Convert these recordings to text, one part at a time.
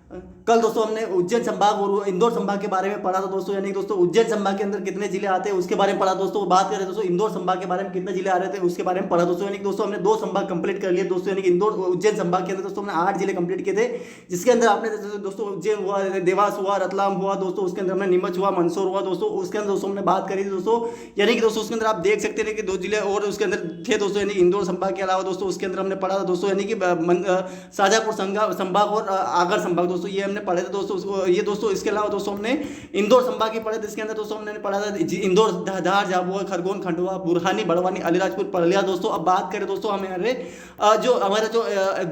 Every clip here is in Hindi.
कल दोस्तों हमने उज्जैन संभाग और इंदौर संभाग के बारे में पढ़ा था दोस्तों, यानी दोस्तों उज्जैन संभाग के अंदर कितने जिले आते हैं उसके बारे में पढ़ा दोस्तों। बात करें दोस्तों इंदौर संभाग के बारे में कितने जिले आ रहे थे उसके बारे में पढ़ा दोस्तों। यानी दोस्तों हमने 2 संभाग कंप्लीट कर लिए दोस्तों, यानी इंदौर उज्जैन संभाग के अंदर दोस्तों हमने 8 जिले कंप्लीट किए थे, जिसके अंदर आपने दोस्तों उज्जैन हुआ, देवास हुआ, रतलाम हुआ दोस्तों, उसके अंदर हमने नीमच हुआ, मंदसौर हुआ दोस्तों, उसके अंदर दोस्तों हमने बात करी थी दोस्तों। यानी कि दोस्तों उसके अंदर आप देख सकते हैं कि 2 जिले और उसके अंदर थे दोस्तों, यानी इंदौर संभाग के अलावा दोस्तों उसके अंदर हमने पढ़ा था दोस्तों, यानी कि शाजापुर संभाग और आगर संभाग दोस्तों, ये हमने पढ़े थे दोस्तों। ये दोस्तों इसके अलावा दोस्तों हमने इंदौर संभाग के पढ़े थे, इसके अंदर दोस्तों हमने पढ़ा था इंदौर, धार, झाबुआ, खरगोन, खंडवा, बुरहानी, बड़वानी, अलीराजपुर पढ़ लिया दोस्तों। अब बात करें दोस्तों हमारे जो हमारा जो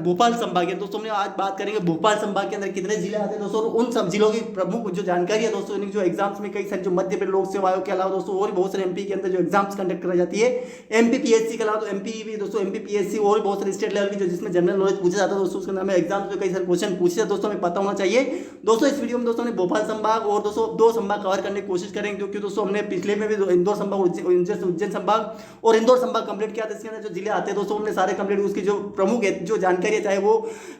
भोपाल संभाग है दोस्तों, हमने आज बात करेंगे भोपाल संभाग के अंदर कितने जिले आते हैं दोस्तों, और उन सब जिलों की प्रमुख जो जानकारी है दोस्तों, जो एग्जाम्स में कई सारे जो मध्य प्रदेश लोक सेवा आयोग के अलावा दोस्तों और बहुत सारे एमपी के अंदर जो एग्जाम्स कंडक्ट कराई जाती है, एमपीपीएससी के अलावा तो एमपी भी दोस्तों, एमपीपीएससी और बहुत सारे स्टेट लेवल की जो जिसमें जनरल नॉलेज पूछा जाता है दोस्तों, उसके अंदर हमें एग्जाम्स में कई सारे क्वेश्चन पूछे जाते दोस्तों, हमें पता होना चाहिए दोस्तों। इस वीडियो में दोस्तों ने भोपाल संभाग और दोस्तों 2 संभाग कवर करने की कोशिश करेंगे, क्योंकि दोस्तों हमने पिछले में भी इंदौर संभाग, उज्जैन संभाग और इंदौर संभाग कंप्लीट किया था। इसके अंदर जो जिले आते हैं दोस्तों हमने सारे कंप्लीट, उसकी जो प्रमुख जो जानकारी है, चाहे वो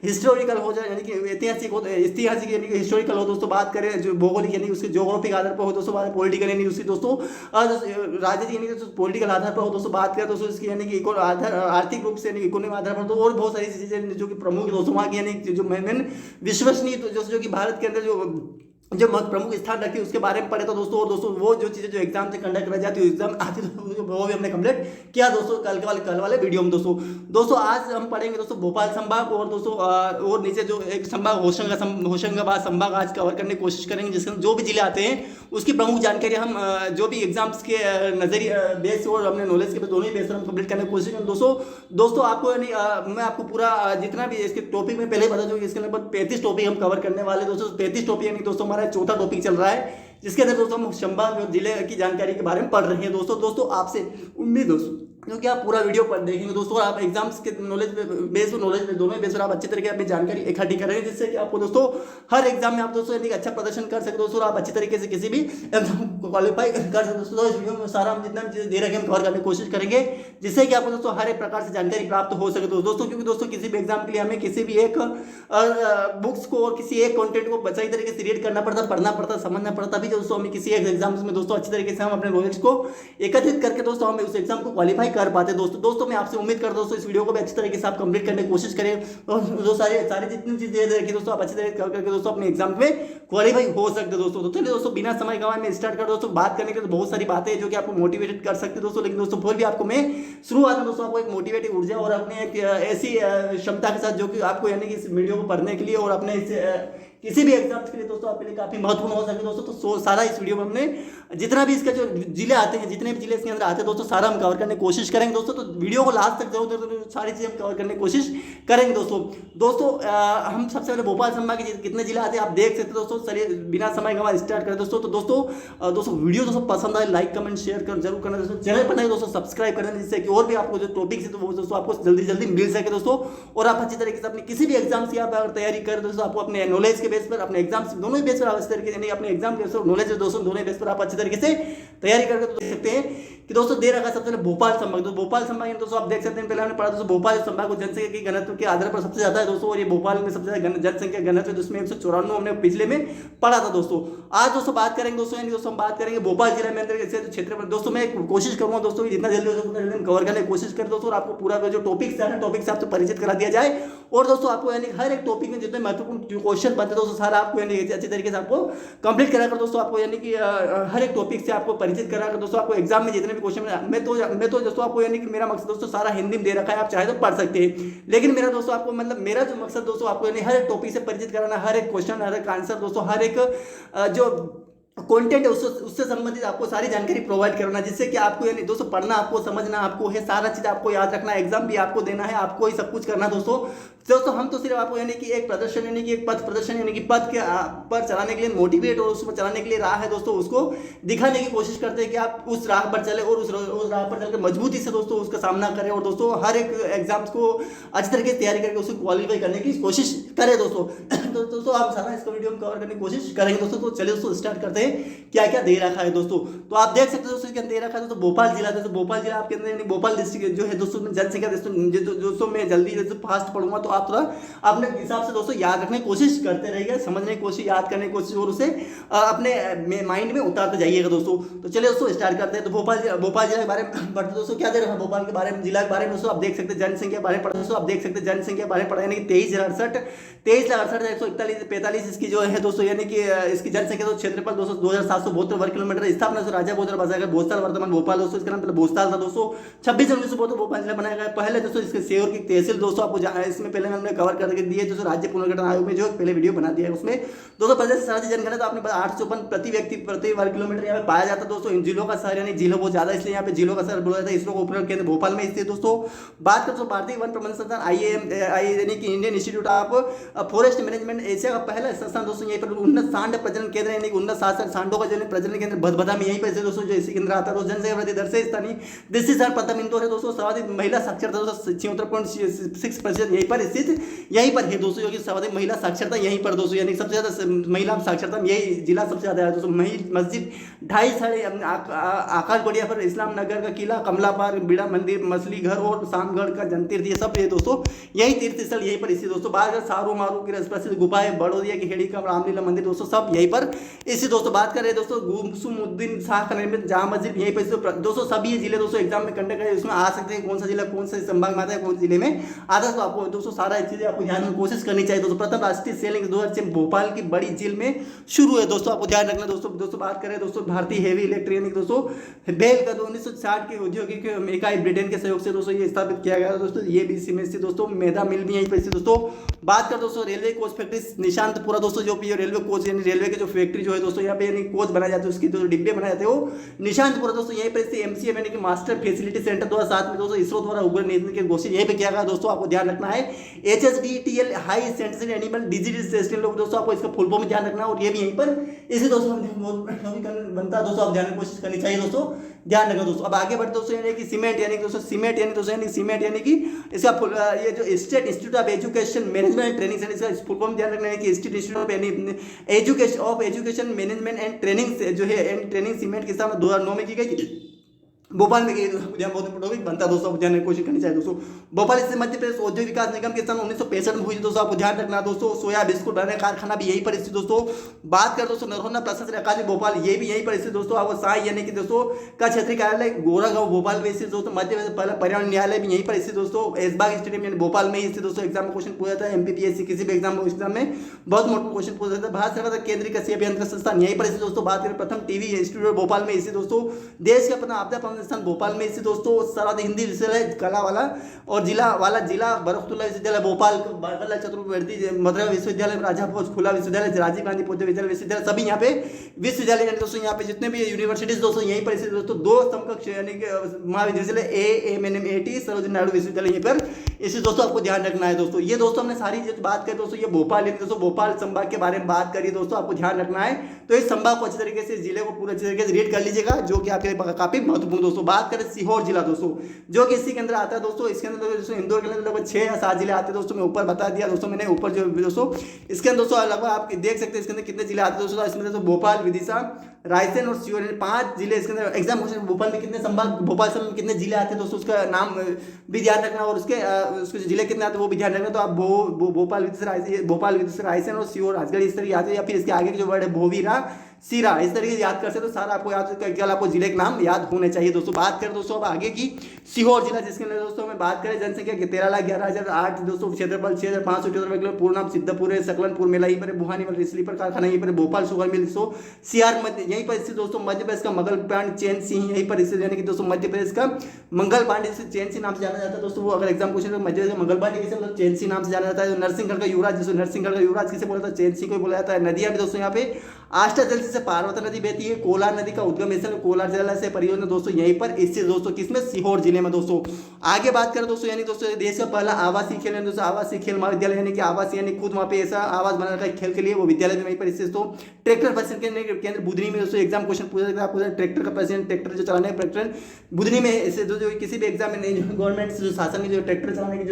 हिस्टोरिकल हो जाए यानी कि ऐतिहासिक हो, यानी कि हिस्टोरिकल हो दोस्तों, बात करें जो भौगोलिक यानी उसके ज्योग्राफिक आधार पर हो दोस्तों, बात पॉलिटिकल यानी उसकी दोस्तों राजनीति यानी कि पॉलिटिकल आधार पर हो दोस्तों, बात करें दोस्तों इसकी यानी कि आर्थिक रूप से यानी इकोनॉमिक आधार पर, तो और बहुत सारी चीजें जो कि प्रमुख दोस्तों वहाँ की यानी जो मेन विश्वसनीय जो कि भारत के अंदर जो प्रमुख स्थान रखती है उसके बारे में पढ़े तो दोस्तों। और दोस्तों वो जो चीजें जो एग्जाम से कंडक्ट कराई जाती है एग्जाम आती है वो भी हमने कंप्लीट किया दोस्तों कल वाले वीडियो में दोस्तों आज हम पढ़ेंगे दोस्तों भोपाल संभाग और दोस्तों और नीचे जो एक संभाग होशंगाबाद संभाग आज कवर करने की कोशिश करेंगे, जिसके जो भी जिले आते हैं उसकी प्रमुख जानकारी हम जो भी एग्जाम्स के नजरिए बेस और अपने नॉलेज के दोनों ही बेस पर हम कंप्लीट करने की कोशिश करेंगे दोस्तों आपको यानी मैं आपको पूरा जितना भी इसके टॉपिक में पहले बता दूं कि इसके लगभग 35 टॉपिक हम कवर करने वाले दोस्तों। 35 टॉपिक यानी दोस्तों हमारा 4था टॉपिक चल रहा है, जिसके अंदर दोस्तों हम संभाग जिले की जानकारी के बारे में पढ़ रहे हैं दोस्तों आपसे उम्मीद दोस्तों क्योंकि आप पूरा वीडियो पढ़ देखेंगे दोस्तों, और आप एग्जाम्स के नॉलेज बेस और नॉलेज में दोनों बेस पर आप अच्छी तरीके अपनी जानकारी इकट्ठी करेंगे, जिससे कि आपको दोस्तों हर एग्जाम में आप दोस्तों यानी अच्छा प्रदर्शन कर सकते दोस्तों, और आप अच्छी तरीके से किसी भी एग्जाम को क्वालिफाई कर सकते दोस्तों। इस वीडियो में सारा हम जितना भी चीजें दे रखे हैं कवर करने की कोशिश करेंगे, जिससे कि आपको दोस्तों हर एक प्रकार से जानकारी प्राप्त हो सके दोस्तों। क्योंकि दोस्तों किसी भी एग्जाम के लिए हमें किसी भी एक बुक्स को और किसी एक कंटेंट को सही तरीके से रीड करना पड़ता, पढ़ना पड़ता, समझना पड़ता, तभी दोस्तों हमें किसी एक एग्जाम में दोस्तों अच्छी तरीके से हम अपने नॉलेज को एकत्रित करके दोस्तों हम उस एग्जाम को क्वालिफाई कर पाते दोस्तों। मैं आपसे उम्मीद करता हूं दोस्तों इस वीडियो को भी अच्छी तरीके से आप कंप्लीट करने की कोशिश करें, और जो सारी जितनी चीजें देखिए दोस्तों आप अच्छी तरीके करके दोस्तों अपने एग्जाम में क्वालिफाई हो सकते दोस्तों। तो चलिए दोस्तों बिना समय गवाए मैं स्टार्ट कर दोस्तों। बात करने के लिए तो बहुत सारी बातें हैं जो कि आपको मोटिवेटेड कर सकते दोस्तों, लेकिन दोस्तों फिर भी आपको मैं शुरुआत में दोस्तों आपको एक मोटिवेटिव ऊर्जा और अपने एक ऐसी क्षमता के साथ जो कि आपको यानी कि इस वीडियो को पढ़ने के लिए और अपने इस किसी भी एग्जाम्स के लिए दोस्तों आपके लिए काफी महत्वपूर्ण हो सके दोस्तों। तो सारा इस वीडियो में हमने जितना भी इसका जो जिले आते हैं, जितने भी जिले इसके अंदर आते हैं दोस्तों, सारा हम कवर करने की कोशिश करेंगे दोस्तों। तो वीडियो को लास्ट तक जरूर सारी चीजें हम कवर करने की कोशिश करेंगे दोस्तों। हम सबसे पहले भोपाल संभाग के कितने जिले आते हैं आप देख सकते हैं दोस्तों। चलिए बिना समय गंवाए स्टार्ट करें दोस्तों। तो दोस्तों वीडियो दोस्तों पसंद आए लाइक कमेंट शेयर कर जरूर करना दोस्तों। चैनल पर नए दोस्तों सब्सक्राइब करना, जिससे कि और भी आपको जो टॉपिक है तो वो दोस्तों आपको जल्दी मिल सके दोस्तों, और आप अच्छी तरीके से अपनी किसी भी एग्जाम की आप अगर तैयारी करें दोस्तों, आपको अपने नॉलेज के बेस पर अपने एग्जाम दोनों ही बेस पर अच्छी तरीके से अपने एग्जाम के नॉलेज दोस्तों दोनों बेस पर आप अच्छी तरीके से तैयारी करके देख सकते हैं कि दोस्तों दे रखा सबसे पहले भोपाल संभाग। तो भोपाल संभाग दोस्तों आप देख सकते हैं, पहले हमने पढ़ा दोस्तों भोपाल संभाग को जनसंख्या की घनत्व के आधार पर सबसे ज्यादा है दोस्तों, और ये भोपाल में सबसे ज्यादा जनसंख्या घनत्व है जिसमें 194 हमने पिछले में पढ़ा था दोस्तों। आज दोस्तों बात करेंगे दोस्तों यानी दोस्तों हम बात करेंगे भोपाल जिले में अंदर ऐसे क्षेत्र पर दोस्तों। मैं कोशिश करूंगा दोस्तों कि जितना जल्दी हो सके उतना जल्दी कवर करने की कोशिश करें दोस्तों, और आपको पूरा जो टॉपिक्स है टॉपिक से आपसे परिचित करा दिया जाए, और दोस्तों आपको यानी हर एक टॉपिक में जितने महत्वपूर्ण क्वेश्चन बनते हैं दोस्तों सारा आपको यानी अच्छी तरीके से आपको कंप्लीट कराकर दोस्तों आपको यानी कि हर एक टॉपिक से आपको परिचित कराकर दोस्तों आपको एग्जाम में जितने भी क्वेश्चन मैं तो दोस्तों आपको यानी कि मेरा मकसद दोस्तों सारा हिंदी में दे रखा है, आप चाहे तो पढ़ सकते हैं, लेकिन मेरा दोस्तों आपको मतलब मेरा जो मकसद दोस्तों आपको यानी हर एक टॉपिक से परिचित कराना, हर एक क्वेश्चन हर एक आंसर दोस्तों हर एक जो कंटेंट है उससे संबंधित आपको सारी जानकारी प्रोवाइड करना, जिससे कि आपको यानी दोस्तों पढ़ना आपको समझना आपको है, सारा चीज आपको याद रखना, एग्जाम भी आपको देना है, आपको ही सब कुछ करना दोस्तों हम तो सिर्फ आपको यानी कि एक प्रदर्शन यानी कि एक पथ प्रदर्शन यानी कि पथ के पर चलाने के लिए मोटिवेट और उस पर चलाने के लिए राह है दोस्तों, उसको दिखाने की कोशिश करते हैं कि आप उस राह पर चले और उस राह पर चलकर मजबूती से दोस्तों उसका सामना करें, और दोस्तों हर एक एग्जाम्स को अच्छी तरीके से तैयारी करके उसको क्वालिफाई करने की कोशिश करें दोस्तों। तो दोस्तों आप सारा इसका वीडियो में कवर करने की कोशिश करेंगे दोस्तों। तो चलिए दोस्तों स्टार्ट करते हैं क्या क्या दे रखा है दोस्तों। तो आप देख सकते हैं दोस्तों इसके अंदर दे रखा है दोस्तों भोपाल जिला। दोस्तों भोपाल जिला आपके अंदर यानी भोपाल डिस्ट्रिक्ट जो है दोस्तों में जनसंख्या दोस्तों मैं जल्दी जैसे फास्ट पढ़ूंगा तो आप थोड़ा अपने हिसाब से दोस्तों याद रखने की कोशिश करते रहिएगा, समझने की कोशिश, याद करने की कोशिश और उसे अपने माइंड में उतारते जाइएगा दोस्तों। तो चलिए दोस्तों स्टार्ट करते हैं। तो भोपाल जिला के बारे में पढ़ते दोस्तों क्या दे रखा है भोपाल के बारे में, जिला के बारे में दोस्तों आप देख सकते हैं। जनसंख्या बारे में पढ़ते दोस्तों आप देख सकते हैं, जनसंख्या बारे में पढ़ा यानी कि 23,68,141 इसकी जो है दोस्तों यानी कि इसकी जनसंख्या तो क्षेत्रफल दोस्तों 2,772 वर्ग किलोमीटर। स्थापना राजा भोजर बसाकर भोजताल वर्तमान भोपाल दोस्तों, इसका नाम पहले भोजताल था दोस्तों। 26 जनवरी 1972 भोपाल जिला बनाया गया। पहले दोस्तों इसके सेवर की तहसील दोस्तों आपको इसमें पहले हमने कवर करके दिए दोस्तों, राज्य पुनर्गठन आयोग में जो पहले वीडियो बना दिया है उसमें दोस्तों। प्रदेश राज्य जनगणना तो आपने 854 प्रति व्यक्ति प्रति वर्ग किलोमीटर यहाँ पे पाया जाता है दोस्तों। इन जिलों का शहर यानी जिलों बहुत ज्यादा इसलिए यहाँ पे जिलों का शहर बोला जाता है। इसरो का उपनगरीय केंद्र भोपाल में स्थित दोस्तों। बात करें तो भारतीय वन प्रबंधन संस्थान आई यानी कि Indian institute of forest management Asia का पहला संस्थान दोस्तों यहीं पर उन्नत सांड प्रजनन केंद्र यानी कि उन्नत सांडों का जो प्रजनन केंद्र भदभदा में यहीं पर दोस्तों जो इसी केंद्र आता है। जनसंख्या वृद्धि दर से स्थानीय देशी शहर प्रथम इंदौर है दोस्तों। सर्वाधिक महिला साक्षरता दोस्तों 76.6% यहीं पर स्थित यहीं पर है दोस्तों, जो कि सर्वाधिक महिला साक्षरता यहीं पर दोस्तों यानी सबसे ज्यादा महिला साक्षरता यही जिला सबसे ज्यादा है दोस्तों। मस्जिद 2.5 आकाश गोड़िया पर इस्लाम नगर का किला, कमला पार्क, बिड़ा मंदिर, मछली घर और शामगढ़ का जनतीर्थ, ये सब ये दोस्तों यही तीर्थ स्थल यहीं पर स्थित दोस्तों। बात करें सारू मारू की प्रसिद्ध गुफाएं, बड़ौदिया की खेड़ी का रामलीला मंदिर दोस्तों सब यहीं पर इसी दोस्तों। बात करें दोस्तों गुमसुमुद्दीन शाह का निर्मित जामा मस्जिद यहीं पर दोस्तों। सभी ये जिले दोस्तों एग्जाम में कंडक्ट है, इसमें आ सकते हैं कौन सा जिला कौन सा संभाग में आता है कौन जिले में आता है। तो आपको दोस्तों सारा चीजें आपको ध्यान में कोशिश करनी चाहिए दोस्तों। प्रथम राष्ट्रीय सेलिंग 2006 भोपाल की बड़ी झील में शुरू है दोस्तों, आपको ध्यान रखना दोस्तों। बात करें दोस्तों भारतीय हेवी इलेक्ट्रॉनिक दोस्तों बेल का 1960 के औद्योगिक इकाई ब्रिटेन के सहयोग से दोस्तों ये स्थापित किया गया दोस्तों। ये भी इसी में से दोस्तों मेधा मिल भी यहीं पर स्थित दोस्तों। बात कर दोस्तों रेलवे कोच फैक्ट्री निशांतपुरा दोस्तों, जो रेलवे कोच यानी रेलवे के जो फैक्ट्री जो है दोस्तों यहाँ पे यानी कोच बनाए जाते हैं, उसकी जो डिब्बे बनाए जाते हैं वो निशांतपुरा दोस्तों यहीं पर एमसीएम यानी कि मास्टर फैसिलिटी सेंटर 2007 में दोस्तों इसरो द्वारा उग्र नीति के घोषित यहीं पे किया गया दोस्तों, आपको ध्यान रखना है। HSDTL high sensitive animal disease testing लोग दोस्तों आपको इसका फुल फॉर्म ध्यान रखना है और ये भी यहीं पर इसी दोस्तों बनता है दोस्तों, आप जानने की कोशिश करनी चाहिए दोस्तों, ध्यान रखना दोस्तों। अब आगे बढ़ते दोस्तों यानी कि सीमेंट यानी दोस्तों सीमेंट यानी कि इसका ये जो state institute of education management and training centre, इसका फुल फॉर्म ध्यान रखना है कि state institute of education management and training जो है एंड ट्रेनिंग सीमेंट की स्थापना 2009 में की गई भोपाल में बहुत टॉपिक बनता है दोस्तों, जानने की कोशिश करनी चाहिए दोस्तों। भोपाल से मध्य प्रदेश औद्योगिक विकास निगम के स्थान 1965 में हुई दोस्तों, आपको ध्यान रखना दोस्तों। सोया बिस्कुट बनाने कारखाना भी यहीं पर स्थित दोस्तों। बात कर दोस्तों नरोन्ना प्रशासनिक अकादमी भोपाल, ये भी यहीं पर स्थित दोस्तों। आपको साई यानी कि दोस्तों का क्षेत्रीय कार्यालय गोरागांव भोपाल में स्थित दोस्तों। मध्य प्रदेश पर्यावरण न्यायालय भी यहीं पर स्थित दोस्तों। ऐशबाग स्टेडियम यानी भोपाल में ही स्थित दोस्तों। एग्जाम में क्वेश्चन पूछा था MPPSC किसी भी एग्जाम में बहुत मोटा क्वेश्चन पूछा था। भारत सरकार केंद्रीय कृषि अभियंत्रण संस्थान यहीं पर स्थित दोस्तों। बात करें प्रथम टीवी इंस्टीट्यूट भोपाल में स्थित दोस्तों। देश का प्रथम आपदा प्रबंधन संस्थान भोपाल में दोस्तों। सर्वाधिक हिंदी विश्वविद्यालय कला वाला और जिला बरकतुल्ला विश्वविद्यालय भोपाल, बारकला चतुर्वेदी मद्रास विश्वविद्यालय, राजा भोज खुला विश्वविद्यालय, राजीव गांधी विश्वविद्यालय सभी यहाँ पे विश्वविद्यालय दोस्तों। यहाँ पे जितने भी यूनिवर्सिटीज दोस्तों यहीं पर स्थित दोस्तों। दो समकक्ष यानी कि महाविद्यालय AMNMAT सरोजिनी नायडू विश्वविद्यालय यहीं पर इसी दोस्तों, आपको ध्यान रखना है दोस्तों। ये दोस्तों हमने सारी बात करी दोस्तों, ये भोपाल दोस्तों भोपाल संभाग के बारे में बात करी दोस्तों, आपको ध्यान रखना है। तो इस संभाग को अच्छी तरीके से जिले को पूरे अच्छी तरीके से रीड कर लीजिएगा, जो कि आपके लिए काफी महत्वपूर्ण दोस्तों। बात करें सीहोर जिला दोस्तों, जो कि इसी के अंदर आता है दोस्तों। इसके अंदर दोस्तों इंदौर के अंदर लगभग 6 या 7 जिले आते हैं दोस्तों। मैं ऊपर बता दिया दोस्तों, मैंने ऊपर जो दोस्तों इसके अंदर दोस्तों लगभग आप देख सकते हैं इसके अंदर कितने जिले आते हैं दोस्तों। इसमें दोस्तों भोपाल, विदिशा, रायसेन और सीहोर 5 जिले इसके अंदर एग्जाम क्वेश्चन। भोपाल में कितने संभाग, भोपाल में कितने जिले आते हैं दोस्तों, उसका नाम भी ध्यान रखना और उसके जिले कितने आते हैं वो भी ध्यान रखना। तो आप भोपाल, विदिशा, रायसेन और सीहोर, राजगढ़ इस तरह याद है, या फिर इसके आगे के जो वर्ड है भोवीरा, सीरा, इस तरीके से याद कर सकते तो सारा आपको याद केवल आपको जिले के नाम याद होने चाहिए दोस्तों। बात करें दोस्तों अब आगे की सीहोर जिला, जिसके अंदर दोस्तों में बात करें जनसंख्या 13,11,008 दोस्तों। क्षेत्रफल 6,578 किलो। पूर्ण नाम सिद्धपुर है, सकलनपुर मेला यहीं पर, बुहानीमल स्लीपर कारखाना यहीं पर, भोपाल शुगर मिल दोस्तों, सीआर यहीं पर स्थित दोस्तों। मध्य प्रदेश का मंगल पांड चैन सिंह यहीं पर स्थित, यानी कि दोस्तों मध्य प्रदेश का मंगल पांडे से चैन सिंह नाम से जाना जाता है दोस्तों। वो अगर एग्जाम क्वेश्चन तो मध्य प्रदेश का मंगल पांडे किसे चैन सिंह नाम से जाना जाता है। नरसिंहगढ़ का युवराज, जिसको नरसिंहगढ़ का युवराज किसे बोला जाता है, चैन सिंह को बोला जाता है। नदियां भी दोस्तों यहाँ पे आष्टा जल से से पार्वती नदी बहती है। कोलार नदी का उद्गम स्थल कोलार जलाशय परियोजना दोस्तों यहीं पर स्थित दोस्तों, किसमें, सीहोर जिले में दोस्तों। आगे बात करें दोस्तों, यानी दोस्तों देश का पहला आवासीय खेल दोस्तों आवासीय खेल महाविद्यालय, यानी कि आवासीय यानी खुद वहाँ पे ऐसा आवास बना रखा है खेल के लिए, वो विद्यालय में वहीं पर स्थित। तो ट्रैक्टर प्रशिक्षण केंद्र बुधनी में दोस्तों एग्जाम क्वेश्चन पूछा सकता है आपको, ट्रैक्टर का प्रशिक्षण, ट्रैक्टर जो चलाने का ट्रैक्टर बुधनी में ऐसे जो किसी भी एग्जाम में गवर्नमेंट जो शासन की जो ट्रैक्टर चलाने की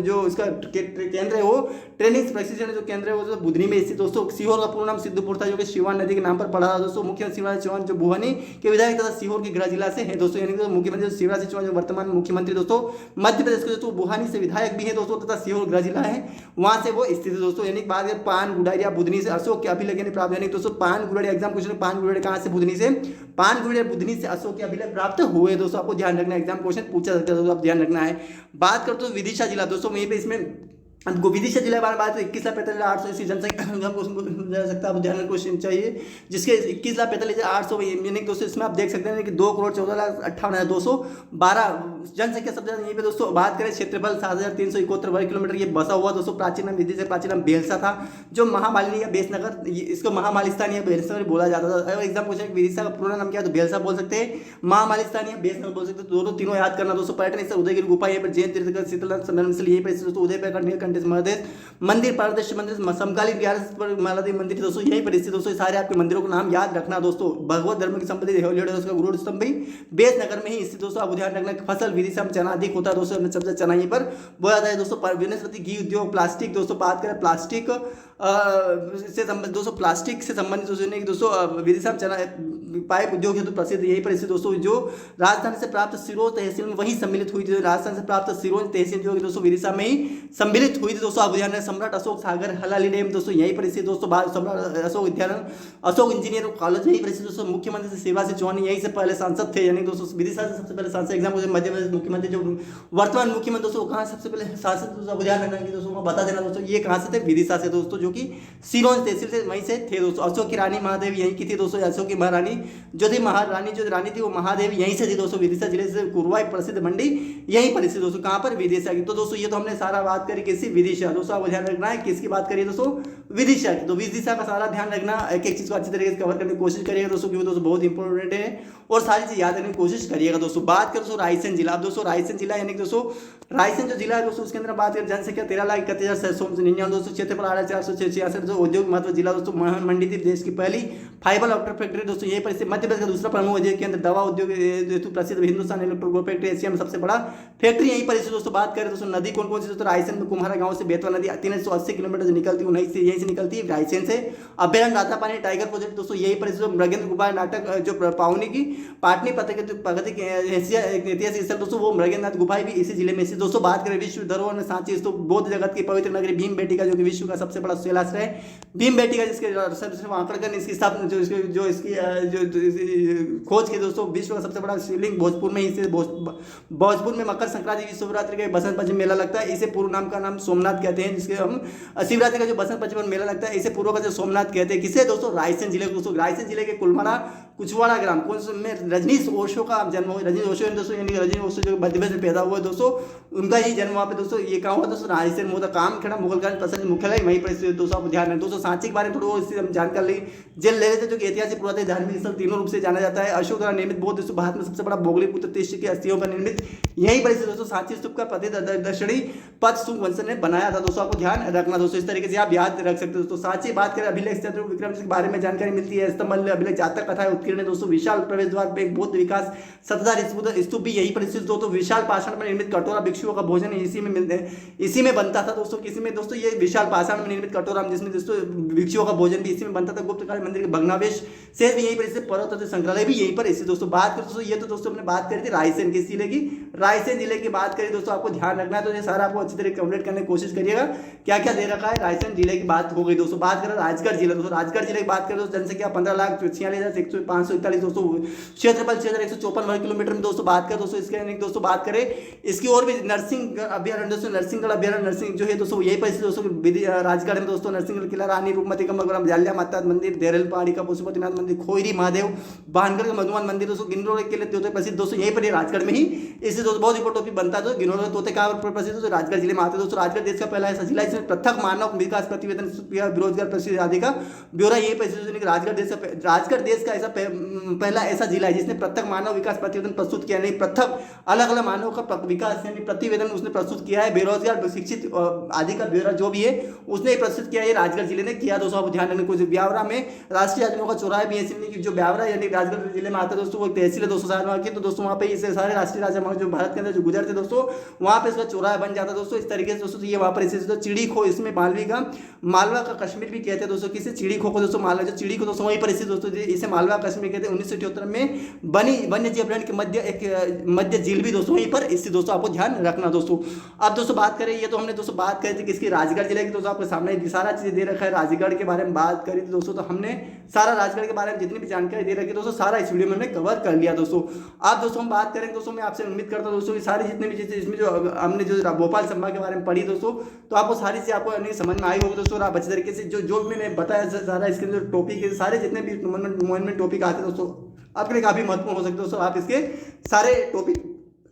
जो उसका केंद्र है वो ट्रेनिंग प्रशिक्षण जो केंद्र है वो बुधनी में स्थित दोस्तों। सीहोर का पूर्ण नाम सिद्धपुर था, जो कि सिवान नदी के नाम पर पड़ा था दोस्तों। मुख्यमंत्री शिवराज चौहान जो भुवनी के विधायक तथा सीहोर के गृह जिला से है दोस्तों, यानी कि मुख्यमंत्री शिवराज सिंह चौहान जो वर्तमान मुख्यमंत्री दोस्तों मध्य प्रदेश के दोस्तों बुहानी से विधायक भी है दोस्तों, तथा सीहोर गृह जिला है वहां से वो स्थित है दोस्तों। यानी बात करें पान गुड़ारिया बुधनी से अशोक के अभिलेख यानी प्राप्त, यानी दोस्तों पान गुड़ारिया एग्जाम क्वेश्चन, पान गुड़ारिया कहां से, बुधनी से, पान गुड़ारिया बुधनी से अशोक के अभिलेख प्राप्त हुए दोस्तों, आपको ध्यान रखना, एग्जाम क्वेश्चन पूछा सकता है दोस्तों, आप ध्यान रखना है। बात करते हो विदिशा जिला दोस्तों, वहीं पे इसमें विदिशा जिला बारे बात 21,45,800 इसी जनसंख्या जा सकता है, आप ध्यान क्वेश्चन चाहिए, जिसके 21,45,800 यानी दोस्तों इसमें आप देख सकते हैं कि 2,14,58,212 जनसंख्या सबसे ज्यादा यहीं पे दोस्तों। बात करें क्षेत्रफल 7,371 वर्ग किलोमीटर ये बसा हुआ दोस्तों। प्राचीन नाम विदिशा प्राचीन नाम बेलसा था, जो महामालिनी या बेसनगर, इसको महामालिस्तान या बेलसा बोला जाता था। अगर एग्जाम क्वेश्चन विदिशा का पूरा नाम क्या है तो बेलसा बोल सकते हैं, महामालिस्तान या बेसनगर बोल सकते हैं, दोनों तीनों याद करना दोस्तों। पर्यटन स्थल उदयगिरी गुफा, यहाँ पर जैन तीर्थंकर शीतलनाथ संमेलन यहीं पर दोस्तों, उदयपुर महादेव मंदिर, पारदर्शी मंदिर, समकालीन महादेव मंदिर दोस्तों यहीं पर स्थित दोस्तों। सारे आपके मंदिरों को नाम याद रखना दोस्तों। भगवत धर्म की संपत्ति उसका गुरु स्तंभ भी बेसनगर में ही स्थित दोस्तों, आपको ध्यान रखना। फसल विदिशा में चना अधिक होता है दोस्तों, सबसे चना यहीं पर बोया जाता है दोस्तों। वनस्पति घी उद्योग, प्लास्टिक दोस्तों, बात करें प्लास्टिक से संबंधित दोस्तों, प्लास्टिक से संबंधित दोस्तों विदिशा में चना पाइप उद्योग हेतु प्रसिद्ध यहीं पर स्थित दोस्तों। जो राजस्थान से प्राप्त सिरोंज तहसील में वही सम्मिलित हुई थी, राजस्थान से प्राप्त सिरोंज तहसील जो दोस्तों विदिशा में ही सम्मिलित हुई थी दोस्तों, आप ध्यान रखें। सम्राट अशोक सागर हलाली डैम दोस्तों यहीं पर स्थित दोस्तों। सम्राट अशोक विद्यालय अशोक इंजीनियर कॉलेज यहीं पर स्थित दोस्तों। मुख्यमंत्री से शिवराज सिंह चौहान यहीं से पहले सांसद थे, यानी दोस्तों विदिशा से सबसे पहले सांसद एग्जाम मध्य प्रदेश मुख्यमंत्री जो वर्तमान मुख्यमंत्री दोस्तों कहाँ सबसे पहले सांसद दोस्तों, ध्यान रखना कि दोस्तों बता देना दोस्तों, ये कहाँ से थे, विदिशा से दोस्तों, जो कि सिरोंज तहसील से वहीं से थे दोस्तों। अशोक की रानी महादेव यहीं की थी दोस्तों, अशोक की महारानी जो थी महारानी जो रानी थी वो महादेव यहीं से थी दोस्तों, विदिशा जिले से। कुरवाई प्रसिद्ध मंडी यहीं पर स्थित दोस्तों, कहाँ पर, विदिशा की। तो दोस्तों ये तो हमने सारा बात करी किसी विदिशा दोस्तों, आपको ध्यान रखना है किसकी बात करिए दोस्तों, विदिशा की। तो विदिशा का सारा ध्यान रखना, एक एक चीज को अच्छी तरीके से कवर करने की कोशिश करिएगा दोस्तों, क्योंकि दोस्तों बहुत इंपॉर्टेंट है और सारी चीज याद रखने की कोशिश करिएगा दोस्तों। बात करें दोस्तों रायसेन जिला, अब दोस्तों रायसेन जिला यानी दोस्तों रायसेन जो जिला है दोस्तों उसके अंदर बात करें जनसंख्या 13,31,699 दोस्तों, क्षेत्रफल 8,466 उद्योग महत्व जिला दोस्तों। मंडी थी देश की पहली फाइबर ऑप्टिक फैक्ट्री दोस्तों यहीं पर स्थित। मध्य प्रदेश का दूसरा प्रमुख उद्योग के अंदर दवा उद्योग हेतु प्रसिद्ध हिंदुस्तान इलेक्ट्रिक फैक्ट्री एशिया में सबसे बड़ा फैक्ट्री यहीं पर स्थित दोस्तों। बात करें दोस्तों नदी कौन कौन सी दोस्तों, रायसेन में कुम्हारा गांव से बेतवा नदी 380 किलोमीटर निकलती है, यहीं से निकलती है रायसेन से। अभ्यारण्य रातापानी टाइगर प्रोजेक्ट दोस्तों यहीं पर स्थित। मृगेंद्र गुफा नाटक जो पावनी की पाटलिपुत्र के ऐतिहासिक स्थल दोस्तों वो मृगेंद्रनाथ गुफा भी इसी जिले में स्थित दोस्तों। बात करें विश्व धरोहर में सांची दोस्तों, बौद्ध जगत की पवित्र नगरी भीमबेटका जो कि विश्व का सबसे बड़ा शिलाश्रय है भीमबेटका, जिसके आंकड़न इसकी स्थापना जो इसकी खोज की दोस्तों। विश्व का सबसे बड़ा शिवलिंग भोजपुर में ही स्थित। भोजपुर में मकर संक्रांति शिवरात्रि का बसंत पंचमी मेला लगता है, इसे पूर्व नाम का नाम सोमनाथ कहते हैं, जिसके हम शिवरात्रि का जो बसंत पंचमी मेला लगता है इसे पूर्व का जो सोमनाथ कहते हैं। किसे दोस्तों, रायसेन जिले को दोस्तों। रायसेन जिले के कुलमाड़ा कुचवाड़ा ग्राम कौन में रजनीश ओशो का जन्म हुआ। रजनीश ओशो दोस्तों यानी रजनीश ओशो जो मध्य प्रदेश में पैदा हुआ दोस्तों, उनका ही जन्म वहाँ पे दोस्तों ये कहाँ हुआ दोस्तों, रायसेन मोदा काम खेड़ा मुगलगंज प्रसिद्ध मुख्यालय वहीं पर दोस्तों, आपको ध्यान रखें दोस्तों। सांची के बारे में थोड़ा इससे हम जानकारी जेल ले लेते जो कि ऐतिहासिक पुरातन धार्मिक स्थल तीनों रूप से जाना जाता है। अशोक द्वारा निर्मित बौद्ध दोस्तों भारत में सबसे बड़ा भौगोलिक तीर्थ की अस्थियों पर निर्मित यहीं पर स्थित दोस्तों। सांची स्तूप का दक्षिणी पथ सुंग वंश ने बनाया था दोस्तों, आपको ध्यान रखना दोस्तों, इस तरीके से आप याद रख सकते हो दोस्तों। सांची बात करें अभिलेख क्षेत्र विक्रम के बारे में जानकारी मिलती है। स्तंभ अभिलेख जातक कथा उत्कीर्ण दोस्तों। विशाल प्रवेश द्वार पे एक बौद्ध विकास सतधार स्तूप भी यहीं पर स्थित दोस्तों। विशाल पाषाण में निर्मित कटोरा भिक्षुओं का भोजन इसी में बनता था दोस्तों। किसी में दोस्तों ये विशाल पाषाण में निर्मित कटोरा जिसमें दोस्तों भिक्षुओं का भोजन भी इसी में बनता था। गुप्तकाल मंदिर के भग्नावशेष से भी यहीं पर स्थित। पर्वत संग्रहालय भी यहीं पर स्थित दोस्तों। बात करें दोस्तों ये तो दोस्तों हमने बात करी थी रायसेन के जिले की, रायसेन जिले की बात करें दोस्तों, आपको ध्यान रखना है तो ये सारा आपको अच्छी तरह कंप्लीट करने की कोशिश करिएगा। क्या क्या दे रखा है, रायसेन जिले की बात हो गई दोस्तों। बात करें राजगढ़ जिला दोस्तों, राजगढ़ जिले की बात करें दोस्तों, जनसंख्या 15,46,541 दोस्तों। क्षेत्रफल 6,154 वर्ग किलोमीटर में दोस्तों। बात करें दोस्तों इसके दोस्तों बात करें इसकी और भी नरसिंह अभ्यारण्य दोस्तों, नरसिंहगढ़ अभ्यारण्य नरसिंह जो है दोस्तों यही पर दोस्तों राजगढ़ में दोस्तों। नरसिंहगढ़ किला, रानी रूपमती का मकबरा, जालिया माता मंदिर, देरल पहाड़ी का पशुपतिनाथ मंदिर, खोईरी महादेव, बानगढ़ का मधुमान मंदिर दोस्तों, गिंडोर के लिए प्रसिद्ध दोस्तों यहीं पर राजगढ़ में ही इस दोस्तों बहुत इंपॉर्टेंट टॉपिक बनता है। तो गिनौर तोते कहाँ पर प्रसिद्ध है? राजगढ़ जिले में आते हैं दोस्तों। राजगढ़ देश का पहला ऐसा जिला इसमें पृथक मानव विकास प्रतिवेदन बेरोजगार परिस्थिति आदि का ब्यौरा यही प्रस्तुत। राजगढ़ देश का ऐसा पहला ऐसा जिला है जिसने पृथक मानव विकास प्रतिवेदन प्रस्तुत किया, नहीं पृथक अलग अलग मानव का विकास यानी प्रतिवेदन उसने प्रस्तुत किया है। बेरोजगार शिक्षित आदि का ब्यौरा जो भी है उसने प्रस्तुत किया है, राजगढ़ जिले ने किया दोस्तों। आप ध्यान रखने को ब्यावरा में राष्ट्रीय राजमार्ग का चौराहा भी है, जो ब्यावरा यानी राजगढ़ जिले में आता है दोस्तों, वो तहसील है दोस्तों सारे की। तो दोस्तों वहाँ पे इसे सारे राष्ट्रीय राजमार्ग जो भारत के अंदर जो गुजरते दोस्तों वहाँ पे इसका चौराहा बन जाता है दोस्तों। इस तरीके से दोस्तों ये वहाँ पर इसे चिड़ी खो, इसमें मालवा का कश्मीर भी कहते हैं दोस्तों। किसे? चिड़ी खो को दोस्तों मालवा, जो चिड़ी खो दोस्तों वहीं पर स्थित दोस्तों, इसे मालवा कश्मीर कहते हैं। 1978 में बनी वन्य जीव अभयारण्य के मध्य एक मध्य झील भी दोस्तों वहीं पर स्थित दोस्तों, आपको ध्यान रखना दोस्तों। अब दोस्तों बात करें, ये तो हमने दोस्तों बात करी थी किसकी? राजगढ़ जिले की। दोस्तों आपके सामने सारा चीज दे रखा है, राजगढ़ के बारे में बात करी थी दोस्तों। तो हमने सारा राजगढ़ के बारे में जितनी भी जानकारी दे रखी है दोस्तों, सारा इस वीडियो में हमने कवर कर लिया दोस्तों। अब दोस्तों हम बात करेंगे दोस्तों, मैं आपसे उम्मीद करता हूं दोस्तों सारी जितने भी चीजें इसमें जो हमने जो भोपाल संभाग के बारे में पढ़ी दोस्तों, तो आपको सारी चीजें आपको नहीं समझ में आई होगी दोस्तों। और आप अच्छे तरीके से जो मैंने बताया सारा इसके जो टॉपिक है, सारे जितने भी मूवमेंट टॉपिक आते हैं दोस्तों आपके लिए काफी महत्वपूर्ण हो सकते हैं दोस्तों। आप इसके सारे टॉपिक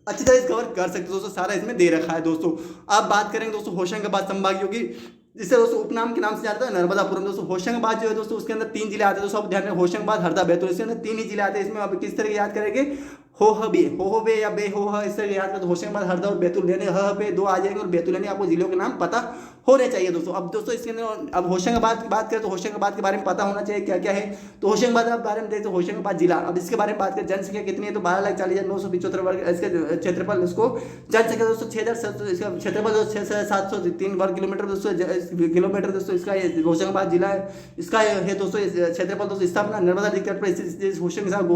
अच्छी तरह से कवर कर सकते हो दोस्तों, सारा इसमें दे रखा है दोस्तों। अब बात करेंगे दोस्तों होशंगाबाद संभाग, जो कि जिससे दोस्तों उपनाम के नाम से जाता है नर्मदापुरम दोस्तों। होशंगाबाद जो है दोस्तों उसके अंदर 3 जिले आते हैं दोस्तों। आप ध्यान रखें, होशंगाबाद, हरदा, बैतूल, इसके अंदर 3 ही जिले आते हैं। इसमें आप किस तरह याद करेंगे? हो बे या बे हो इस तरह याद करें। होशंगाबाद, हरदा और बैतूल यानी ह पे 2 आ जाएंगे और बैतूल यानी आपको जिलों के नाम पता होने चाहिए दोस्तों। अब दोस्तों इसके अंदर अब होशंगाबाद की बात करें तो होशंगाबाद के बारे में पता होना चाहिए क्या क्या है। तो होशंगाबाद के बारे में देखते हैं, होशंगाबाद जिला। अब इसके बारे में बात करें, जनसंख्या कितनी है? तो 12,40,975 वर्ग इसके क्षेत्रफल, इसको जनसंख्या दोस्तों 6,000, इसका क्षेत्रफल 6,703 वर्ग किलोमीटर दोस्तों इसका होशंगाबाद जिला है। इसका है दोस्तों क्षेत्रफल दोस्तों। स्थापना नर्मदा नदी तट पर स्थित होशंगाबाद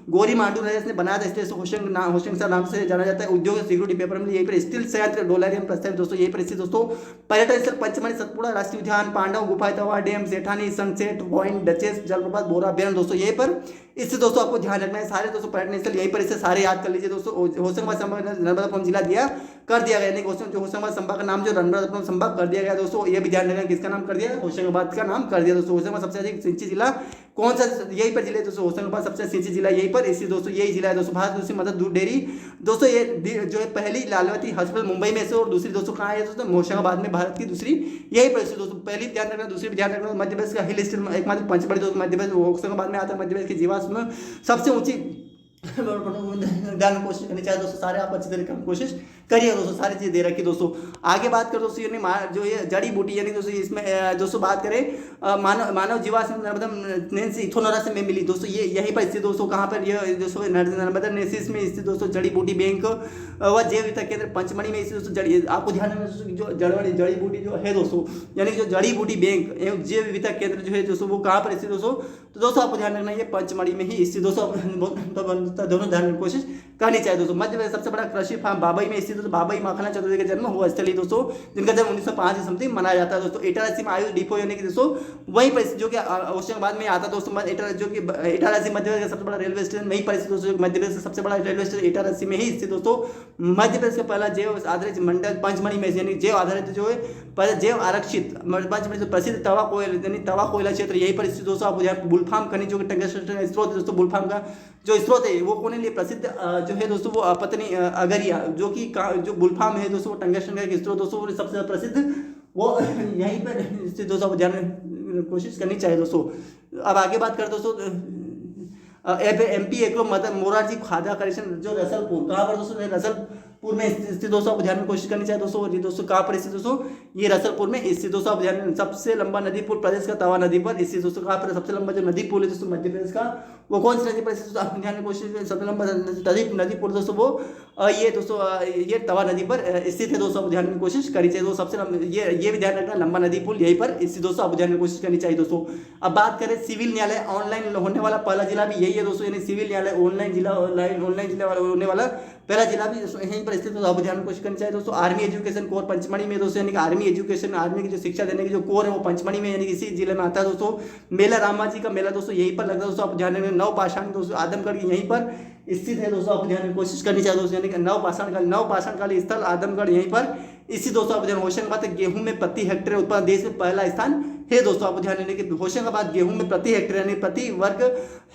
गोरी मांडू ने बनाया था, इसलिए होशंगाबाद नाम से जाना जाता है। उद्योग सिक्योरिटी पेपर में यहीं पर स्टील संयंत्र डोलारियम प्रस्तावित दोस्तों, यहीं पर स्थित दोस्तों। पर्यटन स्थल पंचमढ़ी, सतपुड़ा राष्ट्रीय उद्यान, पांडव गुफा, तवा डैम, सेठानी सनसेट पॉइंट, डचेस जलप्रपात, बोरा अभ्यारण्य दोस्तों यहीं पर। इससे दोस्तों आपको ध्यान रखना है, सारे दोस्तों पर्यटन स्थल यहीं पर, इससे सारे याद कर लीजिए दोस्तों। होशंगाबाद संभाग नर्मदापुरम जिला कर दिया गया, जो होशंगाबाद संभाग का नाम जो नर्मदापुरम संभाग कर दिया गया दोस्तों। ये भी ध्यान रखना किसका नाम कर दिया? होशंगाबाद का नाम कर दिया दोस्तों। होशंगाबाद सबसे अधिक सिंचित जिला कौन सा? यहीं पर जिले दोस्तों, होशंगाबाद सबसे सिंचित जिला यहीं पर, इसी दोस्तों यही जिला है दोस्तों। भारत दूसरी मदद दूध डेयरी दोस्तों, ये जो है पहली लालवती हॉस्पिटल मुंबई में से, और दूसरी दोस्तों कहाँ है दोस्तों? होशंगाबाद में, भारत की दूसरी यही पर दोस्तों। पहली ध्यान रखना, दूसरी भी ध्यान रखना। मध्य प्रदेश का हिल स्टेशन एकमात्र पंचमढ़ी दोस्तों, मध्य प्रदेश होशंगाबाद में आता है। मध्य प्रदेश की जीवाश्म सबसे ऊंची कोशिश करनी चाहिए दोस्तों, सारे आप अच्छी तरीके से कोशिश करिए दोस्तों, सारी चीजें दे रखी दोस्तों। आगे बात करें दोस्तों, यानी जो ये जड़ी बूटी यानी दोस्तों इसमें दोस्तों बात करें मानव जीवाश्म नर्मदा नेंसी इथोनोरा से में मिली दोस्तों, ये यहीं पर स्थित दोस्तों। कहाँ पर? ये दोस्तों नर्मदा नेंसिस में स्थित दोस्तों जड़ी बूटी बैंक व जैव विविधता केंद्र पंचमढ़ी में स्थित दोस्तों। जड़ी आपको ध्यान रखना दोस्तों, जो जड़ी बूटी जो है दोस्तों, यानी जो जड़ी बूटी बैंक एवं जैव विविधता केंद्र जो है दोस्तों, वो कहाँ पर स्थित दोस्तों? तो दोस्तों आपको ध्यान रखना, ये पंचमढ़ी में ही स्थित दोस्तों। दोनों ध्यान रखने की कोशिश करनी चाहिए दोस्तों। मध्य प्रदेश सबसे बड़ा कृषि फार्म बाबई में स्थित दोस्तों। बाबई माखना चतुर्थी का जन्म हुआ स्थली दोस्तों, जिनका जन्म 1905 से समथिंग मनाया जाता है दोस्तों। इटारसी में आयु डिपो यानी कि दोस्तों वहीं पर जो कि होशंगाबाद में आता है दोस्तों। जो कि इटारसी मध्य प्रदेश का सबसे बड़ा रेलवे स्टेशन वहीं पर स्थित दोस्तों। मध्य प्रदेश का सबसे बड़ा रेलवे स्टेशन इटारसी में ही स्थित दोस्तों। मध्य प्रदेश का पहला जैव आधारित मंडल पंचमढ़ी में, यानी जैव आधारित जो है जैव आरक्षित पंचमढ़ी प्रसिद्ध तवा कोयला क्षेत्र यहीं पर स्थित दोस्तों। आप बुलफाम खनिजों के स्रोत दोस्तों, बुलफाम का जो स्रोत है वो कौन लिए प्रसिद्ध जो है दोस्तों, वो पत्नी अगरिया, जो कि जो बुलफाम है दोस्तों, वो टंगस्टन का स्रोत दोस्तों, वो सबसे प्रसिद्ध वो यहीं पर स्थित दोस्तों, ध्यान कोशिश करनी चाहिए दोस्तों। अब आगे बात करें दोस्तों, MP एग्रो मोरारजी खाद्य कलेक्शन जो रसलपुर, कहाँ पर दोस्तों? रसलपुर में स्थित दोस्तों, आप ध्यान में कोशिश करनी चाहिए दोस्तों। ये दोस्तों कहाँ पर स्थित दोस्तों? ये रसलपुर में स्थित दोस्तों, आप ध्यान। सबसे लंबा नदी पुल प्रदेश का तवा नदी पर स्थित दोस्तों। कहाँ पर सबसे लंबा जो नदी पुल है दोस्तों मध्य प्रदेश का, वो कौन सी नदी पर स्थित? आप ध्यान में कोशिश, सबसे लंबा नदी पुल दोस्तों वो ये दोस्तों ये तवा नदी पर स्थित है दोस्तों, आप ध्यान में कोशिश करनी चाहिए दोस्तों। सबसे ये भी ध्यान रखना, लंबा नदी पुल यहीं पर स्थित दोस्तों, आप ध्यान में कोशिश करनी चाहिए दोस्तों। अब बात करें सिविल न्यायालय ऑनलाइन होने वाला पहला जिला भी यही है दोस्तों, यानी सिविल न्यायालय ऑनलाइन जिला होने वाला पहला जिला भी यहीं पर स्थित दोस्तों, आप ध्यान में कोशिश करनी चाहिए दोस्तों। आर्मी एजुकेशन कोर पंचमढ़ी में दोस्तों, यानी कि आर्मी एजुकेशन, आर्मी की जो शिक्षा देने की जो कोर है वो पंचमढ़ी में यानी इसी जिले में आता है दोस्तों। मेला रामा जी का मेला दोस्तों यहीं पर लगता है दोस्तों, आप ध्यान रखना। नवपाषाण दोस्तों आदमगढ़ यहीं पर स्थित है दोस्तों, आप ध्यान में कोशिश करनी चाहिए दोस्तों, यानी कि नवपाषाण कालीन स्थल आदमगढ़ यहीं पर इसी दोस्तों, आप ध्यान। होशंगाबाद गेहूं में प्रति हेक्टेयर उत्पादन देश में पहला स्थान है दोस्तों। आपको ध्यान देने की होशंगाबाद गेहूं में प्रति हेक्टेयर यानी प्रति वर्ग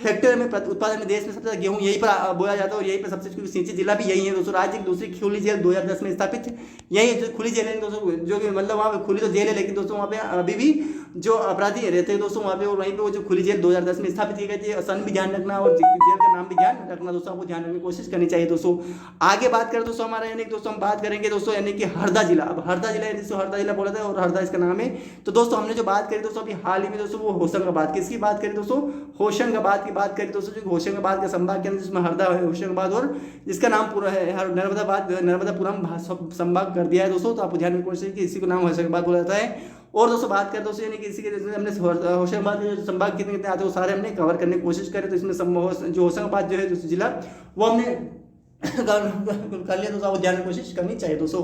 हेक्टेयर में उत्पादन में देश में सबसे ज्यादा गेहूं यहीं पर बोया जाता है और यहीं पर सबसे सिंची जिला भी यही है दोस्तों। राज्य की दूसरी खुली जेल 2010 में स्थापित यही है जो खुली जेल है दोस्तों, जो कि मतलब वहाँ पे खुली तो जेल है लेकिन दोस्तों वहाँ पे अभी भी जो अपराधी रहते हैं दोस्तों वहाँ पे, और वहीं पे वो जो खुली जेल 2010 में स्थापित की गई थी। सन भी ध्यान रखना और जेल का नाम भी ध्यान रखना दोस्तों, आपको ध्यान रखने की कोशिश करनी चाहिए दोस्तों। आगे बात करें दोस्तों हमारा यानी दोस्तों हम बात करेंगे दोस्तों यानी कि हरदा जिला। अब हरदा जिला जिसको हरदा जिला बोला था और हरदा इसका नाम है। तो दोस्तों हमने जो बात करी दोस्तों अभी हाल ही में दोस्तों वो होशंगाबाद, किसकी बात करी दोस्तों, होशंगाबाद की बात करी दोस्तों, जो होशंगाबाद का संभाग के अंदर जिसमें हरदा है होशंगाबाद और जिसका नाम पूरा है नर्मदापुरम संभाग कर दिया है दोस्तों। तो आपको ध्यान में कोशिश कि इसी को नाम होशंगाबाद बोला जाता है। और दोस्तों बात करें दोस्तों यानी कि इसी के हमने होशंगाबाद के जो संभाग कितने कितने आते हैं वो सारे हमने कवर करने की कोशिश करें। तो इसमें जो होशंगाबाद जो है दोस्तों जिला वो हमने कर लिया दोस्तों, आपको ध्यान की कोशिश करनी चाहिए दोस्तों।